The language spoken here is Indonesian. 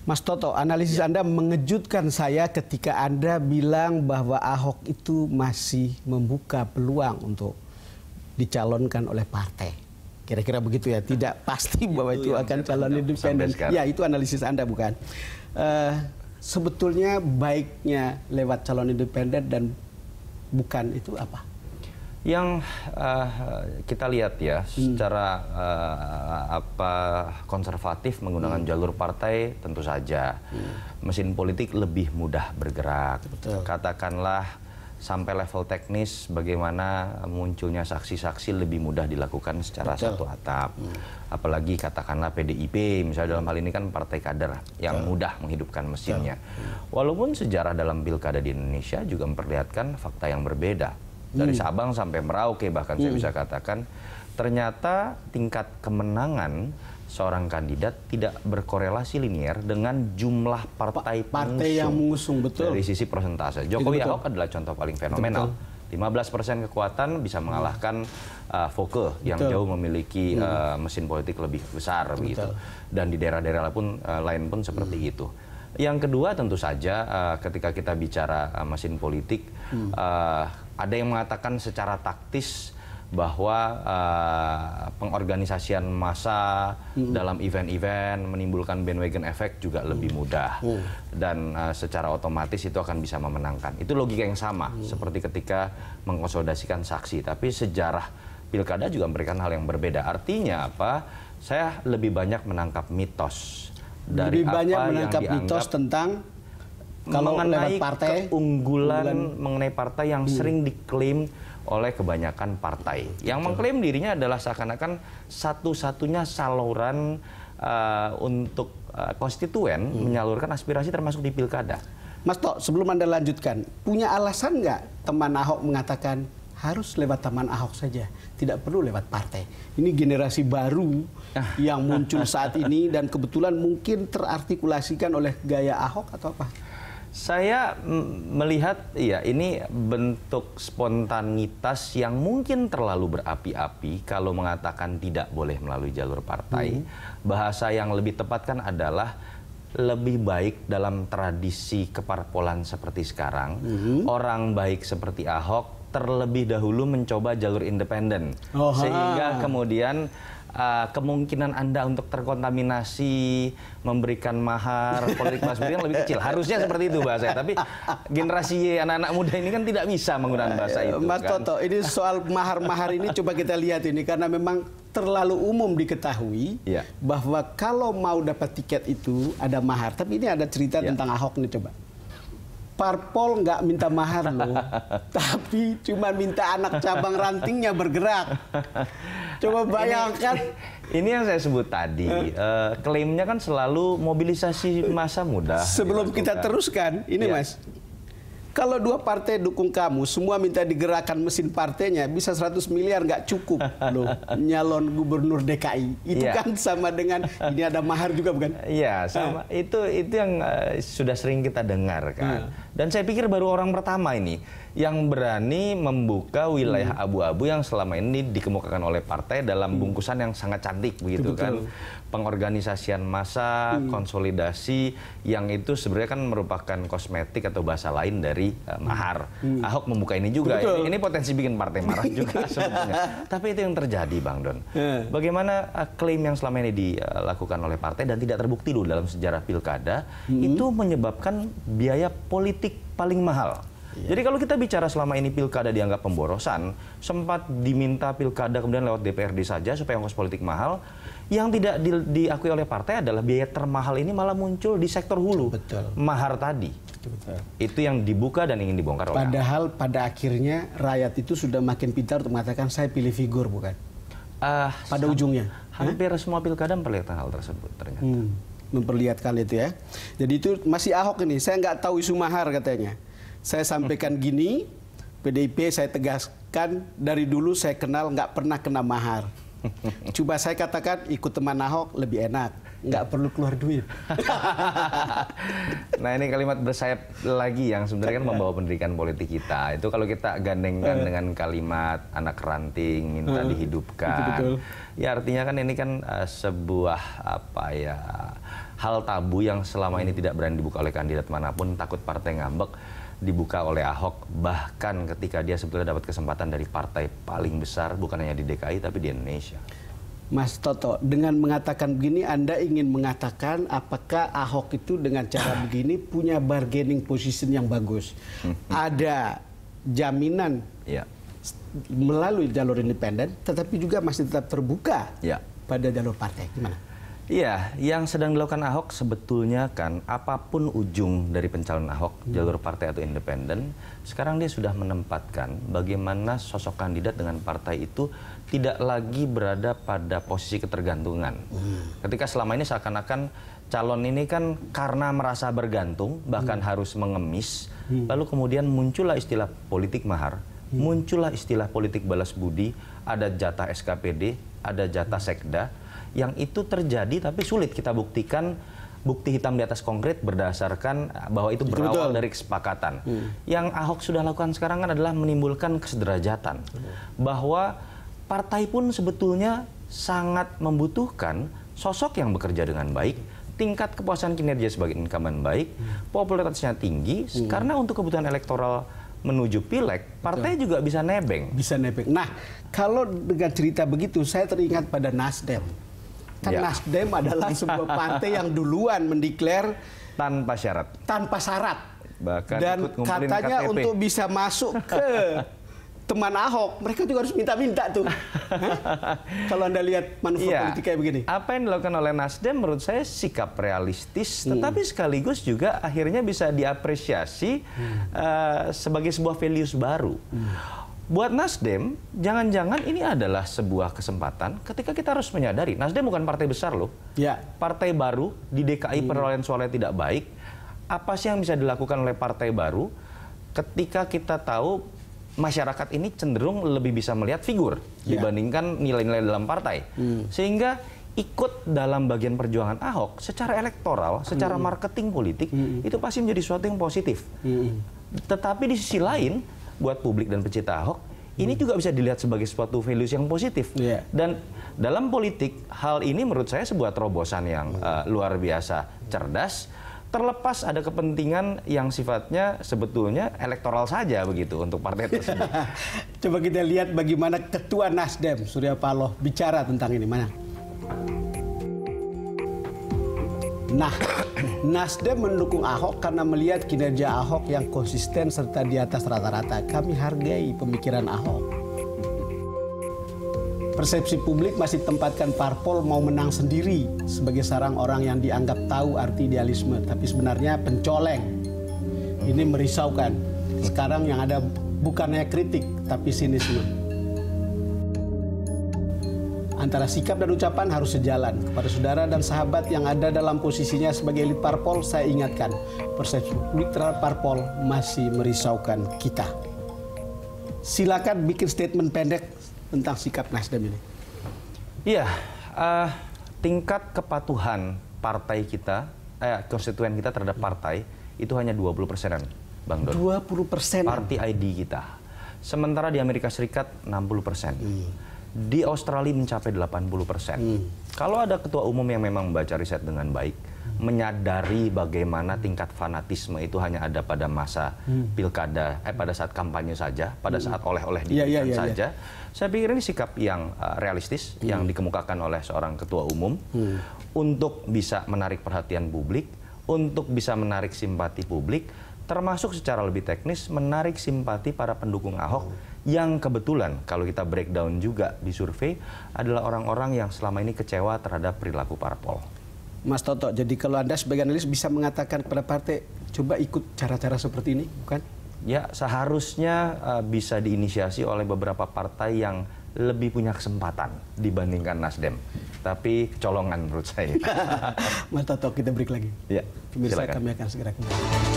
Mas Toto, analisis Anda mengejutkan saya ketika Anda bilang bahwa Ahok itu masih membuka peluang untuk dicalonkan oleh partai. Kira-kira begitu ya, tidak pasti bahwa itu akan calon independen. Ya, itu analisis Anda bukan? Sebetulnya baiknya lewat calon independen dan bukan itu apa? Yang kita lihat ya, secara konservatif menggunakan jalur partai tentu saja mesin politik lebih mudah bergerak. Betul. Katakanlah sampai level teknis bagaimana munculnya saksi-saksi lebih mudah dilakukan secara satu atap. Apalagi katakanlah PDIP misalnya dalam hal ini kan partai kader yang mudah menghidupkan mesinnya. Walaupun sejarah dalam pilkada di Indonesia juga memperlihatkan fakta yang berbeda. Dari Sabang sampai Merauke bahkan saya bisa katakan ternyata tingkat kemenangan seorang kandidat tidak berkorelasi linier dengan jumlah partai yang mengusung. Betul. Dari sisi persentase. Jokowi Ahok adalah contoh paling fenomenal. 15% kekuatan bisa mengalahkan Foke yang jauh memiliki mesin politik lebih besar begitu. Dan di daerah-daerah lain pun seperti itu. Yang kedua tentu saja ketika kita bicara mesin politik ada yang mengatakan secara taktis bahwa pengorganisasian massa dalam event-event menimbulkan bandwagon effect juga lebih mudah dan secara otomatis itu akan bisa memenangkan. Itu logika yang sama seperti ketika mengkonsolidasikan saksi, tapi sejarah pilkada juga memberikan hal yang berbeda. Artinya apa? Saya lebih banyak menangkap mitos dari lebih banyak menangkap mitos tentang kalau mengenai partai keunggulan mengenai partai yang sering diklaim oleh kebanyakan partai. Yang mengklaim dirinya adalah seakan-akan satu-satunya saluran untuk konstituen menyalurkan aspirasi termasuk di pilkada. Mas Tok, sebelum Anda lanjutkan, punya alasan nggak teman Ahok mengatakan harus lewat teman Ahok saja, tidak perlu lewat partai? Ini generasi baru yang muncul saat ini dan kebetulan mungkin terartikulasikan oleh gaya Ahok atau apa? Saya melihat ya ini bentuk spontanitas yang mungkin terlalu berapi-api kalau mengatakan tidak boleh melalui jalur partai. Bahasa yang lebih tepat kan adalah lebih baik dalam tradisi keparpolan seperti sekarang. Orang baik seperti Ahok terlebih dahulu mencoba jalur independen. Sehingga kemudian kemungkinan Anda untuk terkontaminasi memberikan mahar politik Mas Budi yang lebih kecil. Harusnya seperti itu bahasanya. Tapi generasi anak-anak muda ini kan tidak bisa menggunakan bahasa itu. Mas Toto, ini soal mahar-mahar ini coba kita lihat ini karena memang terlalu umum diketahui bahwa kalau mau dapat tiket itu ada mahar. Tapi ini ada cerita tentang Ahok nih coba. Parpol nggak minta mahar loh, tapi cuma minta anak cabang rantingnya bergerak. Coba bayangkan. Ini yang saya sebut tadi, klaimnya kan selalu mobilisasi massa mudah. Sebelum kita teruskan, ini Mas, kalau dua partai dukung kamu, semua minta digerakkan mesin partainya, bisa 100 miliar nggak cukup loh nyalon gubernur DKI. Itu kan sama dengan ini ada mahar juga bukan? Iya, sama. Itu yang sudah sering kita dengar kan. Dan saya pikir baru orang pertama ini yang berani membuka wilayah abu-abu yang selama ini dikemukakan oleh partai dalam bungkusan yang sangat cantik begitu kan. Pengorganisasian massa, konsolidasi yang itu sebenarnya kan merupakan kosmetik atau bahasa lain dari mahar. Ahok membuka ini juga. Ini potensi bikin partai marah juga sebetulnya. Tapi itu yang terjadi Bang Don. Bagaimana klaim yang selama ini dilakukan oleh partai dan tidak terbukti dulu dalam sejarah pilkada itu menyebabkan biaya politik paling mahal. Jadi kalau kita bicara selama ini pilkada dianggap pemborosan, sempat diminta pilkada kemudian lewat DPRD saja supaya ongkos politik mahal, yang tidak diakui oleh partai adalah biaya termahal ini malah muncul di sektor hulu. Mahar tadi. Itu yang dibuka dan ingin dibongkar oleh Padahal pada akhirnya rakyat itu sudah makin pintar untuk mengatakan saya pilih figur bukan? Pada ujungnya. Hampir semua pilkada memperlihatkan hal tersebut ternyata. Memperlihatkan itu ya. Jadi itu masih Ahok ini, saya nggak tahu isu mahar katanya. Saya sampaikan gini, PDIP saya tegaskan dari dulu saya kenal nggak pernah kena mahar. Coba saya katakan ikut teman Ahok lebih enak, nggak perlu keluar duit. Nah ini kalimat bersayap lagi yang sebenarnya kan membawa pendidikan politik kita. Itu kalau kita gandengkan dengan kalimat anak ranting minta dihidupkan. Ya artinya kan ini kan sebuah apa ya hal tabu yang selama ini tidak berani dibuka oleh kandidat manapun, takut partai ngambek, dibuka oleh Ahok, bahkan ketika dia sebetulnya dapat kesempatan dari partai paling besar, bukan hanya di DKI, tapi di Indonesia. Mas Toto, dengan mengatakan begini, Anda ingin mengatakan apakah Ahok itu dengan cara begini punya bargaining position yang bagus? Ada jaminan melalui jalur independen, tetapi juga masih tetap terbuka pada jalur partai. Gimana? Iya, yang sedang dilakukan Ahok sebetulnya kan apapun ujung dari pencalonan Ahok, jalur partai atau independen, sekarang dia sudah menempatkan bagaimana sosok kandidat dengan partai itu tidak lagi berada pada posisi ketergantungan. Ketika selama ini seakan-akan calon ini kan karena merasa bergantung, bahkan harus mengemis, lalu kemudian muncullah istilah politik mahar, muncullah istilah politik balas budi, ada jatah SKPD, ada jatah sekda, yang itu terjadi tapi sulit kita buktikan bukti hitam di atas konkret berdasarkan bahwa itu berawal dari kesepakatan. Yang Ahok sudah lakukan sekarang kan adalah menimbulkan kesederajatan. Bahwa partai pun sebetulnya sangat membutuhkan sosok yang bekerja dengan baik, tingkat kepuasan kinerja sebagai incumbent baik, popularitasnya tinggi, karena untuk kebutuhan elektoral menuju pileg, partai juga bisa nebeng. Bisa nebeng. Nah, kalau dengan cerita begitu, saya teringat pada Nasdem. Kan Nasdem adalah sebuah partai yang duluan mendeklar tanpa syarat. Tanpa syarat. Bahkan dan katanya KTP. Untuk bisa masuk ke teman Ahok, mereka juga harus minta-minta tuh. Kalau Anda lihat manuver politik kayak begini. Apa yang dilakukan oleh Nasdem menurut saya sikap realistis, tetapi sekaligus juga akhirnya bisa diapresiasi sebagai sebuah values baru. Buat Nasdem, jangan-jangan ini adalah sebuah kesempatan ketika kita harus menyadari, Nasdem bukan partai besar loh. Partai baru di DKI perolehan suaranya tidak baik. Apa sih yang bisa dilakukan oleh partai baru ketika kita tahu masyarakat ini cenderung lebih bisa melihat figur dibandingkan nilai-nilai dalam partai. Sehingga ikut dalam bagian perjuangan Ahok secara elektoral, secara marketing politik, itu pasti menjadi sesuatu yang positif. Tetapi di sisi lain, buat publik dan pecinta Ahok, ini juga bisa dilihat sebagai suatu values yang positif. Dan dalam politik, hal ini menurut saya sebuah terobosan yang luar biasa cerdas, terlepas ada kepentingan yang sifatnya sebetulnya elektoral saja begitu untuk partai tersebut. Coba kita lihat bagaimana Ketua Nasdem, Surya Paloh, bicara tentang ini. Mana? Nah, Nasdem mendukung Ahok karena melihat kinerja Ahok yang konsisten serta di atas rata-rata. Kami hargai pemikiran Ahok. Persepsi publik masih tempatkan parpol mau menang sendiri sebagai sarang orang yang dianggap tahu arti idealisme, tapi sebenarnya pencoleng. Ini merisaukan. Sekarang yang ada bukannya kritik, tapi sinisme. Antara sikap dan ucapan harus sejalan. Kepada saudara dan sahabat yang ada dalam posisinya sebagai elit parpol, saya ingatkan, persepsi publik terhadap parpol masih merisaukan kita. Silakan bikin statement pendek tentang sikap Nasdem ini. Iya, tingkat kepatuhan partai kita, konstituen kita terhadap partai, itu hanya 20%-an, Bang Don. 20%? Party ID kita. Sementara di Amerika Serikat 60%. Di Australia mencapai 80%. Kalau ada ketua umum yang memang membaca riset dengan baik, menyadari bagaimana tingkat fanatisme itu hanya ada pada masa pilkada, pada saat kampanye saja, pada saat oleh-oleh diberikan saja, saya pikir ini sikap yang realistis yang dikemukakan oleh seorang ketua umum untuk bisa menarik perhatian publik, untuk bisa menarik simpati publik, termasuk secara lebih teknis menarik simpati para pendukung Ahok yang kebetulan kalau kita breakdown juga di survei adalah orang-orang yang selama ini kecewa terhadap perilaku parpol. Mas Toto, jadi kalau Anda sebagai analis bisa mengatakan kepada partai, coba ikut cara-cara seperti ini, bukan? Ya, seharusnya bisa diinisiasi oleh beberapa partai yang lebih punya kesempatan dibandingkan Nasdem. Tapi kecolongan menurut saya. Mas Toto, kita break lagi. Ya, pemirsa, silakan. kami akan segera kembali.